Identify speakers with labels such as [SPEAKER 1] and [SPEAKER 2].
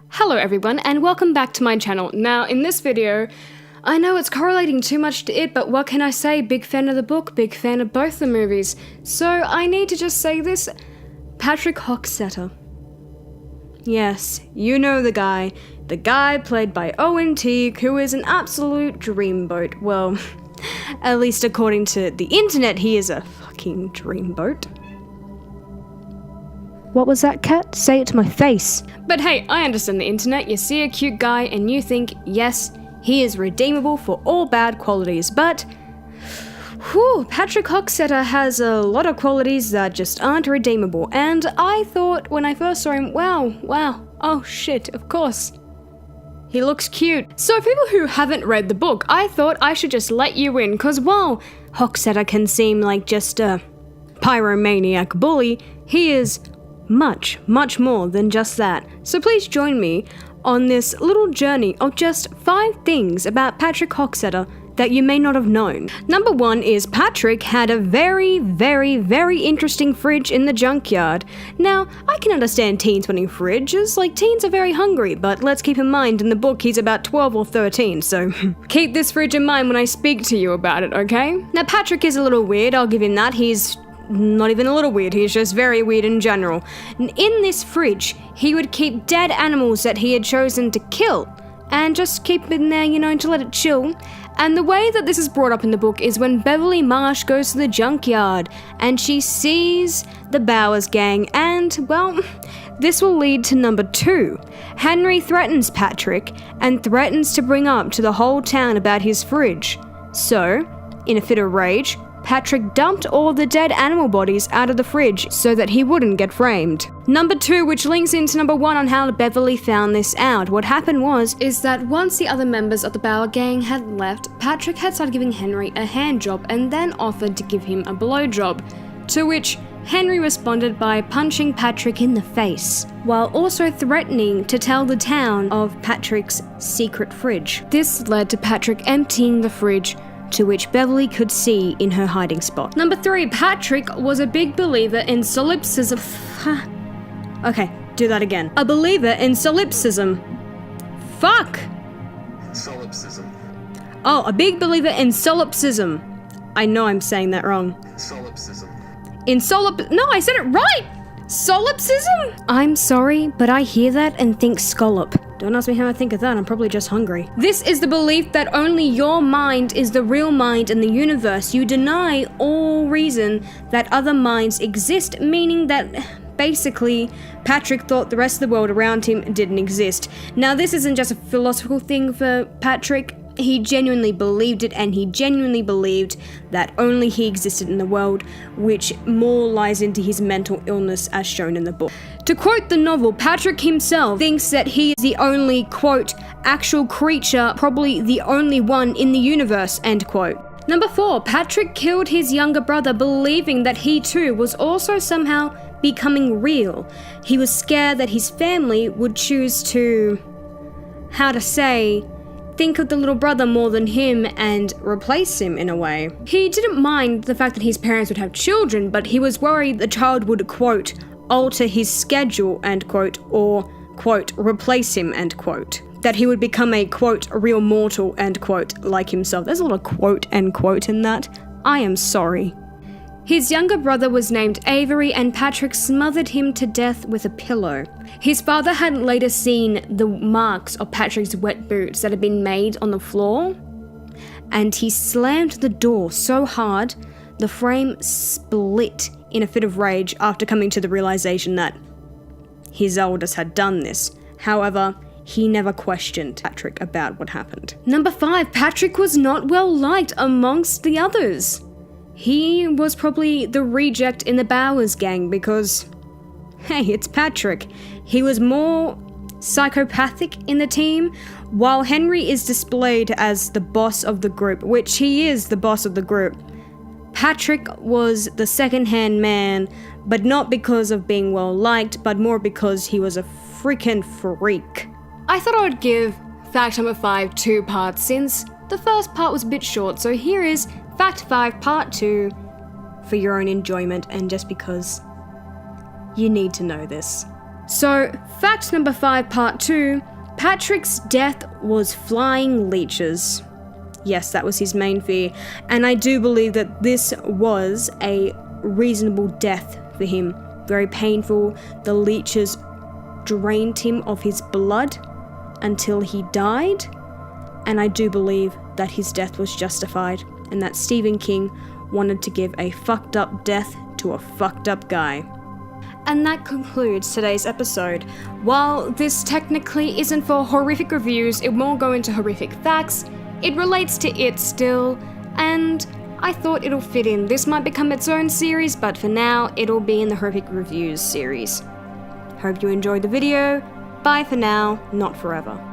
[SPEAKER 1] Hello everyone and welcome back to my channel. Now in this video, I know it's correlating too much to it, but what can I say? Big fan of the book, big fan of both the movies. So I need to just say this, Patrick Hockstetter. Yes, you know the guy played by Owen Teague, who is an absolute dreamboat. Well, at least according to the internet, he is a fucking dreamboat. What was that, Cat? Say it to my face. But hey, I understand the internet. You see a cute guy and you think, yes, he is redeemable for all bad qualities, but Patrick Hockstetter has a lot of qualities that just aren't redeemable, and I thought when I first saw him, wow, oh shit, of course. He looks cute. So people who haven't read the book, I thought I should just let you in, cause while Hockstetter can seem like just a pyromaniac bully, he is much more than just that. So please join me on this little journey of just 5 things about Patrick Hockstetter that you may not have known. Number 1 is Patrick had a very interesting fridge in the junkyard. Now, I can understand teens wanting fridges, like teens are very hungry, but let's keep in mind in the book he's about 12 or 13, so keep this fridge in mind when I speak to you about it, okay? Now, Patrick is a little weird, I'll give him that. He's not even a little weird, he's just very weird in general. And in this fridge, he would keep dead animals that he had chosen to kill, and just keep it in there, you know, to let it chill. And the way that this is brought up in the book is when Beverly Marsh goes to the junkyard, and she sees the Bowers gang, and, well, this will lead to number 2. Henry threatens Patrick, and threatens to bring up to the whole town about his fridge. So, in a fit of rage, Patrick dumped all the dead animal bodies out of the fridge so that he wouldn't get framed. Number 2, which links into number 1 on how Beverly found this out. What happened is that once the other members of the Bauer gang had left, Patrick had started giving Henry a hand job and then offered to give him a blowjob, to which Henry responded by punching Patrick in the face, while also threatening to tell the town of Patrick's secret fridge. This led to Patrick emptying the fridge, to which Beverly could see in her hiding spot. Number 3, Patrick was a big believer in solipsism. Okay, do that again. A believer in solipsism. Fuck!
[SPEAKER 2] Solipsism.
[SPEAKER 1] Oh, a big believer in solipsism. I know I'm saying that wrong.
[SPEAKER 2] Solipsism.
[SPEAKER 1] No, I said it right! Solipsism? I'm sorry, but I hear that and think scallop. Don't ask me how I think of that, I'm probably just hungry. This is the belief that only your mind is the real mind in the universe. You deny all reason that other minds exist, meaning that basically Patrick thought the rest of the world around him didn't exist. Now, this isn't just a philosophical thing for Patrick. He genuinely believed it, and he genuinely believed that only he existed in the world, which more lies into his mental illness as shown in the book. To quote the novel, Patrick himself thinks that he is the only, quote, actual creature, probably the only one in the universe, end quote. Number 4, Patrick killed his younger brother believing that he too was also somehow becoming real. He was scared that his family would choose to, think of the little brother more than him and replace him in a way. He didn't mind the fact that his parents would have children, but he was worried the child would, quote, alter his schedule, end quote, or, quote, replace him, end quote. That he would become a, quote, real mortal, end quote, like himself. There's a lot of quote, end quote in that. I am sorry. His younger brother was named Avery, and Patrick smothered him to death with a pillow. His father had later seen the marks of Patrick's wet boots that had been made on the floor, and he slammed the door so hard, the frame split in a fit of rage after coming to the realization that his eldest had done this. However, he never questioned Patrick about what happened. Number 5, Patrick was not well liked amongst the others. He was probably the reject in the Bowers gang because, hey, it's Patrick. He was more psychopathic in the team, while Henry is displayed as the boss of the group, which he is the boss of the group. Patrick was the second-hand man, but not because of being well liked, but more because he was a freaking freak. I thought I would give fact number 5 2 parts, since the first part was a bit short, so here is Fact 5 Part 2 for your own enjoyment and just because you need to know this. So, fact number 5, part 2, Patrick's death was flying leeches. Yes, that was his main fear, and I do believe that this was a reasonable death for him. Very painful. The leeches drained him of his blood until he died, and I do believe that his death was justified, and that Stephen King wanted to give a fucked up death to a fucked up guy. And that concludes today's episode. While this technically isn't for horrific reviews, it will go into horrific facts, it relates to it still, and I thought it'll fit in. This might become its own series, but for now, it'll be in the horrific reviews series. Hope you enjoyed the video. Bye for now, not forever.